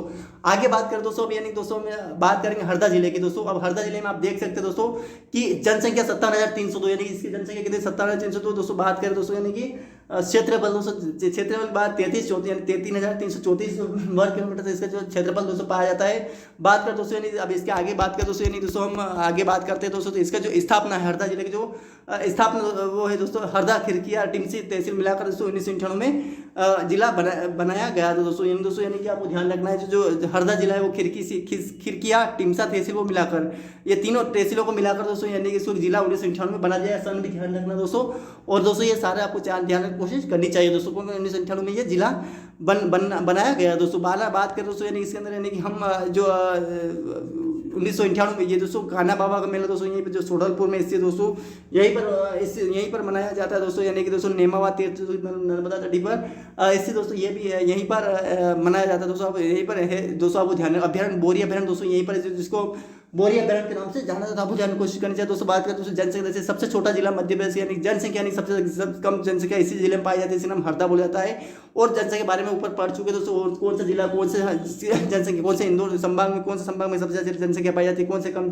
आगे बात करें दोस्तों अब यानी दोस्तों में बात करेंगे हरदा जिले की दोस्तों। अब हरदा जिले में आप देख सकते हैं दोस्तों कि जनसंख्या 57,302 यानी कि इसकी जनसंख्या कितनी 57,302 दोस्तों। बात करें दोस्तों यानी कि क्षेत्रफल दोस्तों, क्षेत्रफल की बात 33 यानी 33,334 वर्ग किलोमीटर से इसका जो क्षेत्रफल दोस्तों पाया जाता है। बात करें दोस्तों यानी अब इसके आगे बात करें दोस्तों यानी दोस्तों हम आगे बात करते हैं दोस्तों। तो इसका जो स्थापना है हरदा जिले की जो स्थापना वो है दोस्तों हरदा खिरकिया टिमसी तहसील मिलाकर दोस्तों 1998 में जिला बनाया गया था दोस्तों। यानी कि आपको ध्यान रखना है जो हरदा जिला है वो खिरकिया टिमसा तहसील को मिलाकर ये तीनों तहसीलों को मिलाकर दोस्तों यानी कि इसको जिला 1998 में बना दिया। सन भी ध्यान रखना दोस्तों। और दोस्तों ये सारे आपको ध्यान कोशिश करनी चाहिए दोस्तों। 1998 में ये जिला बनाया गया दोस्तों। बात करें दोस्तों यानी इसके अंदर यानी कि हम जो 1998 में ये दोस्तों कान्हा बाबा का मेला दोस्तों यहीं पर जो सोडलपुर में स्थित दोस्तों यहीं पर मनाया जाता है दोस्तों। यानी कि दोस्तों नेमावा तीर्थ नर्मदा तटी पर इससे दोस्तों ये भी है यहीं पर मनाया जाता है दोस्तों। अब यहीं पर है दोस्तों, आपको ध्यान अभ्यारण्य बोरी अभ्यारण्य दोस्तों यहीं पर जिसको बोरी अभ्यारण्य के नाम से जाना जाता है, आपको जानने की कोशिश करनी चाहिए दोस्तों। बात करें दोस्तों जनसंख्या जैसे सबसे छोटा जिला मध्य प्रदेश यानी जनसंख्या यानी सबसे कम जनसंख्या इसी जिले में पाई जाती है, इसी नाम हरदा बोला जाता है। और जनसंख्या के बारे में ऊपर पढ़ चुके दोस्तों। और कौन सा जिला कौन से जनसंख्या कौन से इंदौर संभाग में कौन से संभाग में सबसे ज्यादा जनसंख्या पाई जाती है, कौन से कम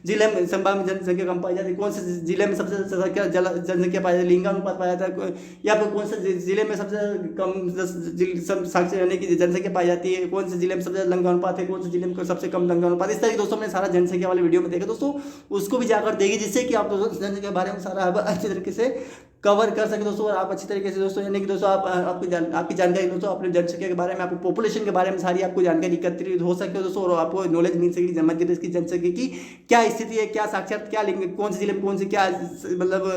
जिले में संभाग में जनसंख्या कम पाई जाती है, कौन से जिले में सबसे जनसंख्या पाई जाती है, लिंगानुपात पाया जाता है, या फिर कौन से जिले में सबसे कम साक्षर यानी कि जनसंख्या पाई जाती है, कौन से जिले में सबसे ज्यादा लिंगानुपात है, कौन से जिले में सबसे कम लिंगानुपात। इस तरह दोस्तों हमने सारा जनसंख्या वाले वीडियो में देखा दोस्तों, उसको भी जाकर देखिए जिससे कि आप दोस्तों जनसंख्या के बारे में सारा अच्छी तरीके से कवर कर सके दोस्तों। और आप अच्छी तरीके से दोस्तों यानी कि दोस्तों आपकी जानकारी दोस्तों अपने जनसंख्या के बारे में, आपको पॉपुलेशन के बारे में सारी आपको जानकारी एकत्रित हो सके दोस्तों। और आपको नॉलेज मिल सके मध्य प्रदेश की जनसंख्या की क्या स्थिति है, क्या साक्षर क्या कौन से जिले में कौन से क्या मतलब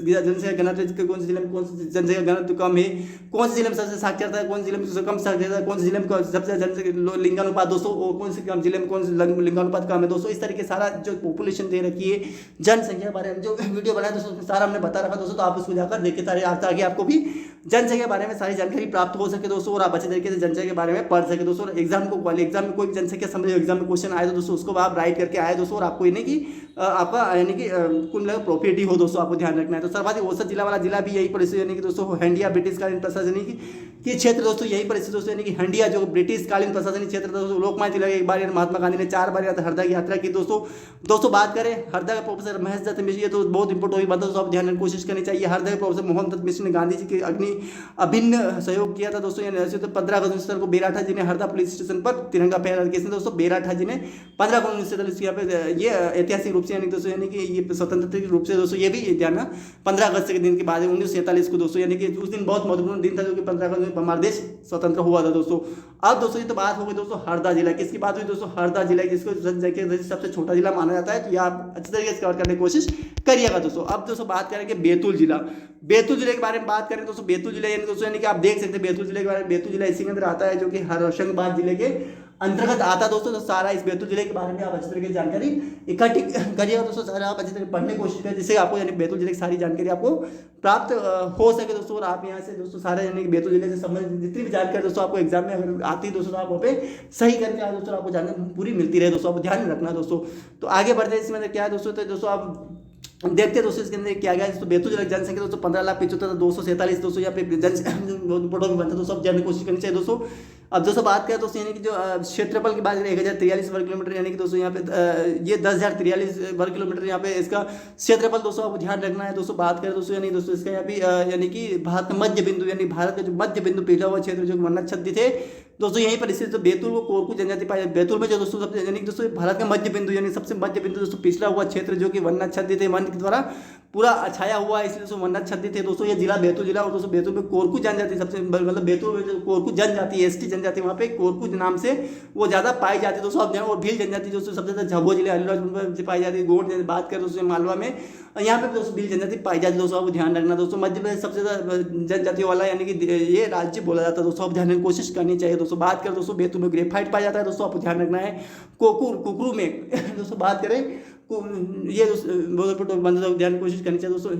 जनसंख्या घनत्व, कौन से जिले में कौन सी जनसंख्या घनत्व कम है, कौन से जिले में सबसे साक्षरता है, कौन से जिले में सबसे कम साक्षरता है, कौन से जिले में सबसे जनसंख्या लिंगानुपात दोस्तों, और कौन से कम जिले में कौन से लिंगानुपात कम है दोस्तों। इस तरीके सारा जो पॉपुलेशन दे रखी है जनसंख्या के बारे में जो वीडियो बनाया दोस्तों सारा हमने बता रखा दोस्तों। तो आप उसको जाकर देखिए सारे आगे आपको भी जनसंख्या के बारे में सारी जानकारी प्राप्त हो सके दोस्तों। और आप अच्छे तरीके से जनसंख्या के बारे में पढ़ सके दोस्तों। एग्जाम में कोई भी जनसंख्या संबंधी एग्जाम में क्वेश्चन आए तो दोस्तों उसको आप राइट करके आए दोस्तों। और आपको यानी कि आपका यानी कि कुल प्रॉफिट ही हो दोस्तों, आपको ध्यान रखना है। तो सर्वाधिक औसत जिला वाला जिला भी यही पर यानी कि दोस्तों हंडिया ब्रिटिश कालीन प्रशासनिक की क्षेत्र दोस्तों यही पर दोस्तों यानी कि हंडिया जो ब्रिटिश कालीन प्रशासनिक क्षेत्र दोस्तों लोकमान्य तिलक एक बार महात्मा गांधी ने 4 बार हरदा की यात्रा की दोस्तों। बात करें हरदा के प्रोफेसर महेश दत्त मिश्र, ये तो बहुत इंपॉर्टेंट होगी बात दोस्तों, आप ध्यान रखने की कोशिश करनी चाहिए। हरदा के प्रोफेसर मोहन दत्त मिश्र ने गांधी जी के अभिन्न सहयोग किया था दोस्तों। यानी तो 15 अगस्त को बेराठा जी ने हरदा पुलिस स्टेशन पर तिरंगा फहराया किसने दोस्तों, बेराठा जी ने 15 अगस्त 1947 यहाँ पे ये ऐतिहासिक रूप से यानी दोस्तों यानी कि ये स्वतंत्रता रूप से दोस्तों ये भी ध्यान 15 अगस्त के दिन के बाद 1947 को दोस्तों यानी कि उस दिन बहुत महत्वपूर्ण दिन था जो कि 15 अगस्त हमारा देश स्वतंत्र हुआ था दोस्तों। अब दोस्तों ये तो बात हो गई दोस्तों हरदा जिला, किसकी बात हुई दोस्तों, हरदा जिला जिसको सबसे छोटा जिला माना जाता है। तो ये आप अच्छी तरीके से कवर करने की कोशिश करिएगा दोस्तों। अब दोस्तों बात करेंगे बैतूल जिला। बैतूल जिले के बारे में बात करें दोस्तों, बैतूल जिला यानी दोस्तों यानी कि आप देख सकते हैं बैतूल जिले के बारे में। बैतूल जिला इसी के अंदर आता है जो कि होशंगाबाद जिले के अंतर्गत आता दोस्तों। तो सारा इस बैतूल जिले के बारे में आप अच्छी तरीके से जानकारी इकट्ठी करिएगा दोस्तों। सारा आप अच्छी तरीके पढ़ने की कोशिश करें जिससे आपको यानी बैतूल जिले की सारी जानकारी आपको प्राप्त हो सके दोस्तों। और आप यहाँ से दोस्तों सारे यानी कि बैतूल जिले से संबंधित जितनी भी जानकारी दोस्तों आपको एग्जाम में अगर आती है दोस्तों तो आप वहाँ पे सही करके आए दोस्तों, आपको जानकारी पूरी मिलती रहे दोस्तों, आपको ध्यान रखना दोस्तों। तो आगे बढ़ते इसमें क्या है दोस्तों, तो दोस्तों आप देखते हैं दोस्तों इसके अंदर क्या गया है। बैतूल जिले की जनसंख्या दोस्तों 15,75,247 दोस्तों यहाँ पे जनसंख्या बनता है दोस्तों, आप जानने की कोशिश करनी चाहिए दोस्तों। अब दोस्तों बात करें दोस्तों यानी कि जो क्षेत्रफल की बात करें 1043 वर्ग किलोमीटर यानी कि दोस्तों यहाँ पे ये 10,043 वर्ग किलोमीटर यहाँ पे इसका क्षेत्रफल दोस्तों आपको ध्यान रखना है दोस्तों। बात करें दोस्तों यानी दोस्तों इसका यहाँ पे यानी कि भारत का मध्य बिंदु यानी भारत का जो मध्य बिंदु पीछा हुआ क्षेत्र जो मन्नत छद्दी थे दोस्तों यहीं पर स्थित बैतूल को कोरकू जनजाति पाई जाती है। बैतूल में जो दोस्तों सबसे यानी दोस्तों भारत का मध्य बिंदु यानी सबसे मध्य बिंदु दोस्तों पिछड़ा हुआ क्षेत्र जो कि वनाच्छादित है, वन के द्वारा पूरा छाया हुआ है, इसलिए दोस्तों वनाच्छादित है दोस्तों ये जिला बैतूल जिला। और दोस्तों बैतूल में कोरकू जनजाति सबसे मतलब बैतूल में जो कोरकू जनजाति एसटी जनजाति वहाँ पे कोरकू नाम से वो ज़्यादा पाई जाती है दोस्तों। अब और भील जनजाति दोस्तों सबसे ज़्यादा झाबुआ जिले अलीराजपुर में पाई जाती है। गोंड बात करें दोस्तों मालवा में यहाँ पे दोस्तों भील जनजाति पाई जाती है दोस्तों, आप ध्यान रखना दोस्तों। मध्य प्रदेश सबसे ज़्यादा जनजाति वाला यानी कि ये राज्य बोला जाता है दोस्तों, आप ध्यान रखने की कोशिश करनी चाहिए दोस्तों। बात करें दोस्तों बैतूल में ग्रेफाइट पाया जाता है दोस्तों, आपको ध्यान रखना है। कुकरू में दोस्तों बात करें ये दोस्तों बंद ध्यान की कोशिश करनी चाहिए दोस्तों।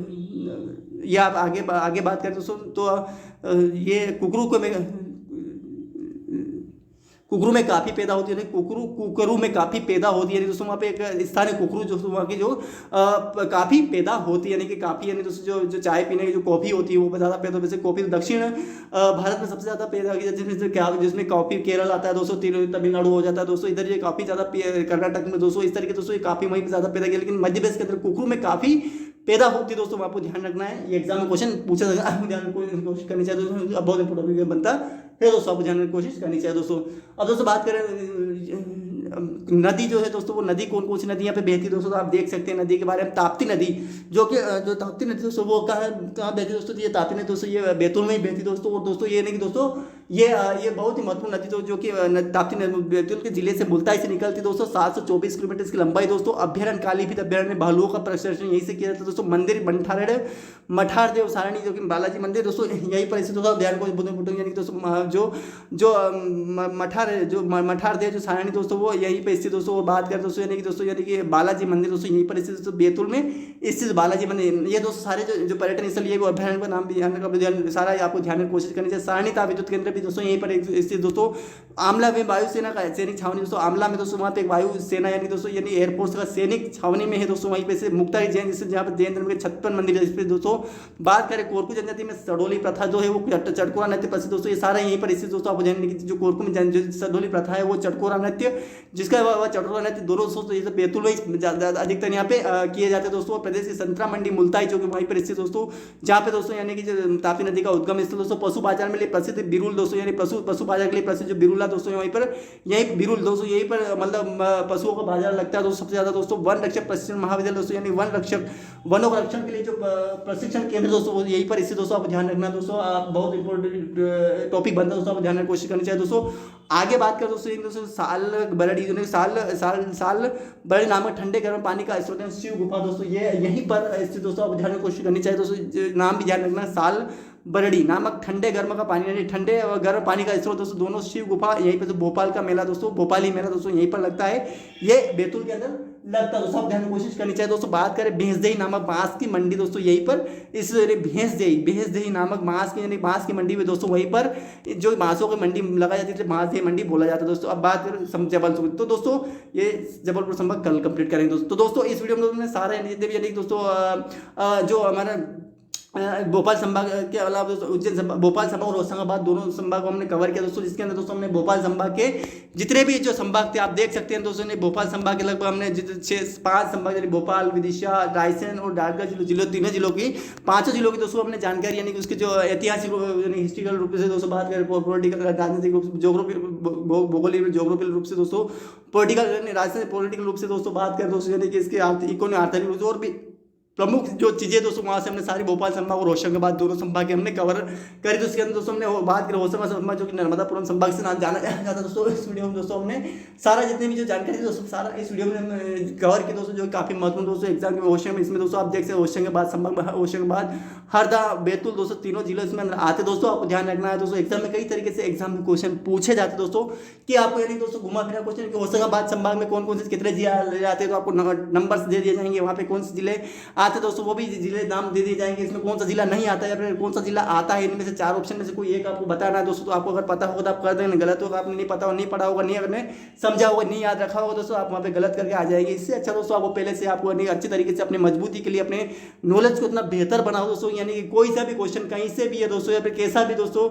ये आप आगे बात करें दोस्तों तो ये कुकरू में काफ़ी पैदा होती है, कुकरू में काफ़ी पैदा होती है दोस्तों। वहाँ पे एक स्थान है कुकरू जो वहाँ की जो काफ़ी पैदा होती है यानी कि काफ़ी यानी दोस्तों जो चाय पीने की जो कॉफ़ी होती है वो ज़्यादा पैदा होती है। कॉफ़ी दक्षिण भारत में सबसे ज़्यादा पैदा की जाती है, जिसमें कॉफ़ी केरल आता है दोस्तों, तमिलनाडु हो जाता है दोस्तों, इधर ये काफ़ी ज़्यादा कर्नाटक में दोस्तों इस तरीके दोस्तों ये काफ़ी वहीं पर ज़्यादा पैदा किया। लेकिन मध्य प्रदेश के अंदर कुकरू में काफ़ी पैदा होती है दोस्तों, आपको ध्यान रखना है। ये एग्जाम में क्वेश्चन पूछा जाएगा, आपको ध्यान कोशिश करनी चाहिए दोस्तों, बहुत इंपॉर्टेंट बनता है दोस्तों, आपको ध्यान की कोशिश करनी चाहिए दोस्तों। अब दोस्तों बात करें नदी जो है दोस्तों, वो नदी कौन कौन सी नदी यहाँ पे बहती है दोस्तों, तो आप देख सकते हैं नदी के बारे में। ताप्ती नदी जो ताप्ती नदी दोस्तों वो कहाँ बहती है दोस्तों, ये ताप्ती नदी दोस्तों ये बैतूल में ही बहती है दोस्तों। और दोस्तों ये नहीं कि दोस्तों ये बहुत ही महत्वपूर्ण नदी तो जो कि ताप्ती नदी बैतूल के जिले से मुल्ताई से निकलती है दोस्तों। 724 किलोमीटर की लंबाई दोस्तों। अभ्यारण्य कालीपीठ अभ्यारण्य भालुओं का प्रदर्शन यहीं से किया जाता है दोस्तों। मंदिर मठार देव सारणी जो कि बालाजी मंदिर दोस्तों यहीं पर स्थित होता है। ध्यान को यानी कि दोस्तों जो मठार देव जो सारणी दोस्तों वो यहीं पर स्थित दोस्तों। बात करें दोस्तों यानी कि बालाजी मंदिर दोस्तों यहीं पर स्थित दोस्तों, बैतूल में स्थित बालाजी मंदिर। ये दोस्तों सारे जो पर्यटन स्थल ये अभ्यारण्य का नाम भी सारा आपको ध्यान में कोशिश करनी चाहिए। सारणी ताप विद्युत केंद्र भी दोस्तों यहीं पर स्थित दोस्तों। आमला में वायुसेना का सैनिक छावनी दोस्तों, आमला में दोस्तों वहाँ पे एक वायुसेना यानी दोस्तों यानी एयरफोर्स का सैनिक छावनी में है दोस्तों। वहीं पे से मुक्ताई जैन जहाँ पर जैन धर्म के 56 मंदिर है इस पर दोस्तों। बात करें कोरकू जनजाति में सडोली प्रथा जो है वो चटकोरा नृत्य प्रसिद्ध दोस्तों, ये सारा यहीं पर स्थित दोस्तों। आप जानने की जो कोरकू में जो सडोली प्रथा है वो चटकोरा नृत्य जिसका वह चटकोरा नृत्य दोनों दोस्तों ये बैतूल में अधिकतर यहाँ पे किए जाते हैं दोस्तों। प्रदेश की संतरा मंडी मुल्ताई जो कि वहीं पर स्थित दोस्तों, जहाँ पे दोस्तों यानी कि ताप्ती नदी का उद्गम स्थल दोस्तों। पशु बाजार में लिए प्रसिद्ध बिरुल दोस्तों यानी पशु बाजार के लिए प्रसिद्ध जो बिरुला दोस्तों वहीं पर यही बिरुल दोस्तों यहीं पर मतलब पशुओं का बाजार लगता है दोस्तों सबसे ज्यादा दोस्तों। वन रक्षक प्रशिक्षण महाविद्यालय दोस्तों यानी वनों का रक्षण के लिए जो प्रशिक्षण केंद्र दोस्तों वो यहीं पर स्थित दोस्तों, आप ध्यान रखना दोस्तों। आप बहुत इंपॉर्टेंट टॉपिक बनता है दोस्तों, आप ध्यान रखने की कोशिश करनी चाहिए दोस्तों। आगे बात करें दोस्तों साल बरड़ी नामक ठंडे गर्म पानी का स्रोत है शिव गुफा दोस्तों, ये यहीं पर स्थित दोस्तों, आप ध्यान रखने की कोशिश करनी चाहिए दोस्तों। नाम भी ध्यान रखना, साल बरड़ी नामक ठंडे गर्म का पानी यानी ठंडे और गर्म पानी का स्रोत दोस्तों, दोनों शिव गुफा यहीं पर। भोपाल का मेला दोस्तों, भोपाली मेला दोस्तों यहीं पर लगता है, ये बैतूल के अंदर लगता है दोस्तों, आप ध्यान की कोशिश करनी चाहिए दोस्तों। बात करें भैंसदेही नामक बांस की मंडी दोस्तों, यहीं पर इस भैंसदेही नामक बांस की यानी बांस की मंडी में दोस्तों, वहीं पर जो बांसों की मंडी लगाई जाती है बांसदेही मंडी बोला जाता है दोस्तों। अब बात करें जबलपुर, तो दोस्तों ये जबलपुर संभाग कल कंप्लीट करेंगे दोस्तों। तो दोस्तों इस वीडियो में दोस्तों सारा यानी दोस्तों जो हमारा भोपाल संभाग के अलावा दोस्तों उज्जैन संभाग, भोपाल संभाग और होशंगाबाद दोनों संभाग को हमने कवर किया दोस्तों, जिसके अंदर दोस्तों हमने भोपाल संभाग के जितने भी जो संभाग थे आप देख सकते हैं दोस्तों ने भोपाल संभाग के लगभग हमने 5 संभाग यानी भोपाल, विदिशा, रायसेन और डालगढ़ जिलों तीनों जिलों की 5 जिलों की दोस्तों हमने जानकारी यानी कि उसके जो ऐतिहासिक यानी हिस्ट्रिकल रूप से दोस्तों बात करें, पॉलिटिकल राजनीतिक रूप से, भौगोलिक जोग्राफिकल रूप से दोस्तों, पॉलिटिकल राजनीतिक पॉलिटिकल रूप से दोस्तों बात करें दोस्तों यानी कि इसके आर्थिक रूप से और भी प्रमुख जो चीज़ें दोस्तों वहाँ से हमने सारी भोपाल संभाग और होशंगाबाद दोनों संभाग के हमने कवर करी। तो उसके अंदर दोस्तों हमने बात करें होशंगाबाद संभाग जो कि नर्मदापुरम संभाग से नाम जाना जाता है दोस्तों। इस वीडियो में दोस्तों हमने सारा जितने भी जो जानकारी थी दोस्तों सारा इस वीडियो में कवर की दोस्तों, जो काफ़ी महत्वपूर्ण दोस्तों एग्जाम के होशंग में इसमें दोस्तों आप देख सकते हैं होशंगाबाद संभाग, होशंगाबाद, हरदा, बैतूल दोस्तों तीनों जिलों इसमें अंदर आते दोस्तों, आपको ध्यान रखना है दोस्तों। एग्जाम में कई तरीके से एग्जाम में क्वेश्चन पूछे जाते दोस्तों कि आपको यानी दोस्तों घुमा फिरा क्वेश्चन कि होशंगाबाद संभाग में कौन कौन से कितने जिले जाते हैं, तो आपको नंबर्स दे दिए जाएंगे वहाँ पे कौन से जिले आते दोस्तों, वो भी जिले नाम दे दिए जाएंगे। इसमें कौन सा जिला नहीं आता है या फिर कौन सा जिला आता है, इनमें से 4 ऑप्शन में से कोई एक आपको बताना है दोस्तों। तो आपको अगर पता होगा तो आप कर देंगे, गलत होगा आपने नहीं पता होगा, नहीं पढ़ा होगा, नहीं अगर समझा होगा, नहीं याद रखा होगा दोस्तों, आप वहाँ पे गलत करके आ जाएंगे। इससे अच्छा दोस्तों आपको पहले से आपको अच्छी तरीके से अपने मजबूती के लिए अपने नॉलेज को इतना बेहतर बनाओ दोस्तों, यानी कि कोई सा भी क्वेश्चन कहीं से भी है दोस्तों या फिर कैसा भी दोस्तों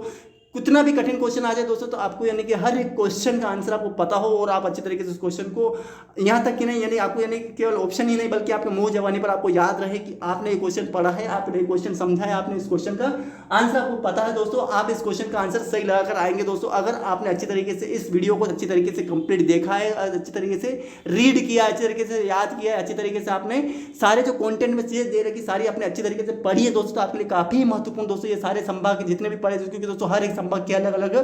कितना भी कठिन क्वेश्चन आ जाए दोस्तों, तो आपको यानी कि हर एक क्वेश्चन का आंसर आपको पता हो और आप अच्छी तरीके से उस क्वेश्चन को, यहाँ तक कि नहीं यानी आपको यानी केवल ऑप्शन ही नहीं बल्कि आपके मुंह जबानी पर आपको याद रहे कि आपने ये क्वेश्चन पढ़ा है, आपने ये क्वेश्चन समझा है, आपने इस क्वेश्चन का आंसर आपको पता है दोस्तों, आप इस क्वेश्चन का आंसर सही लगाकर आएंगे दोस्तों। अगर आपने अच्छी तरीके से इस वीडियो को अच्छी तरीके से कंप्लीट देखा है, अच्छी तरीके से रीड किया, अच्छी तरीके से याद किया है, अच्छी तरीके से आपने सारे जो कंटेंट में चीजें दे रखी सारी आपने अच्छी तरीके से पढ़ी है दोस्तों, तो आपके लिए काफी महत्वपूर्ण दोस्तों ये सारे संभाग जितने भी पढ़े, क्योंकि दोस्तों हर एक संभाग की अलग अलग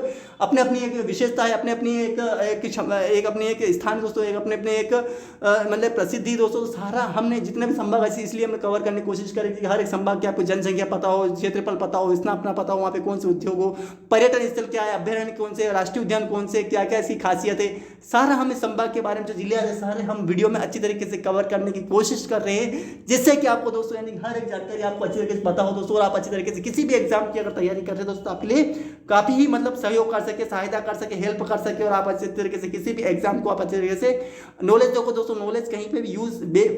अपने अपनी एक विशेषता है, अपने अपनी एक अपनी एक स्थान दोस्तों, एक अपने अपने एक मतलब प्रसिद्धि दोस्तों। सारा हमने जितने भी संभाग ऐसे इसलिए हमने कवर करने की कोशिश करें कि हर एक संभाग की आपको जनसंख्या पता हो, क्षेत्रफल पता हो, स्थापना पता हो, वहाँ पे कौन से उद्योग हो, पर्यटन स्थल क्या है, अभ्यारण्य कौन से, राष्ट्रीय उद्यान कौन से, क्या क्या इसकी खासियत है, सारा हम इस संभाग के बारे में जो जिले है सारे हम वीडियो में अच्छी तरीके से कवर करने की कोशिश कर रहे हैं, जिससे कि आपको दोस्तों यानी हर एक जानकारी आपको अच्छी तरीके से पता हो दोस्तों, और आप अच्छी तरीके से किसी भी एग्जाम की अगर तैयारी कर रहे हैं दोस्तों, तो आपके लिए काफी ही मतलब सहयोग कर सके, सहायता कर सके, हेल्प कर सके, और आप अच्छे तरीके से किसी भी एग्जाम को आप अच्छे तरीके से नॉलेज देखो दोस्तों। नॉलेज कहीं पे भी यूज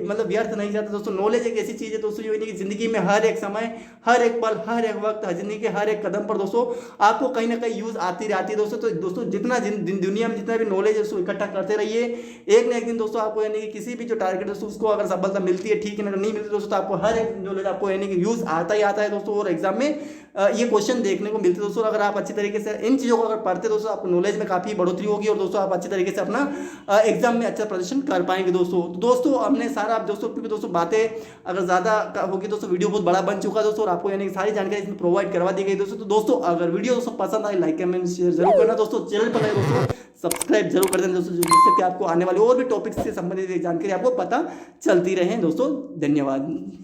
मतलब व्यर्थ नहीं जाता दोस्तों। नॉलेज एक ऐसी चीज है दोस्तों जो कि जिंदगी में हर एक समय, हर एक पल, हर एक वक्त, जिंदगी के हर एक कदम पर दोस्तों आपको कहीं ना कहीं यूज आती रहती है दोस्तों। तो दोस्तों जितना दुनिया में जितना भी नॉलेज है उसको इकट्ठा करते रहिए, एक ना एक दिन दोस्तों आपको यानी कि किसी भी जो टारगेट है उसको अगर सफलता मिलती है ठीक है, अगर नहीं मिलती दोस्तों तो आपको हर एक नॉलेज आपको यानी कि यूज आता ही आता है दोस्तों, और एग्जाम में ये क्वेश्चन देखने को मिलते हैं दोस्तों। अगर आप अच्छी तरीके से इन चीज़ों को अगर पढ़ते दोस्तों, आपको नॉलेज में काफ़ी बढ़ोतरी होगी, और दोस्तों आप अच्छी तरीके से अपना एग्जाम में अच्छा प्रदर्शन कर पाएंगे दोस्तों। तो दोस्तों हमने सारा दोस्तों क्योंकि दोस्तों बातें अगर ज़्यादा होगी दोस्तों, वीडियो बहुत बड़ा बन चुका है दोस्तों, और आपको यानी कि सारी जानकारी इसमें प्रोवाइड करवा दी गई दोस्तों। तो दोस्तों अगर वीडियो दोस्तों पसंद आए, लाइक कमेंट शेयर जरूर करना दोस्तों, चैनल पर नए दोस्तों सब्सक्राइब जरूर कर देना दोस्तों, जिससे कि आपको आने वाले और भी टॉपिक्स से संबंधित जानकारी आपको पता चलती रहे दोस्तों। धन्यवाद।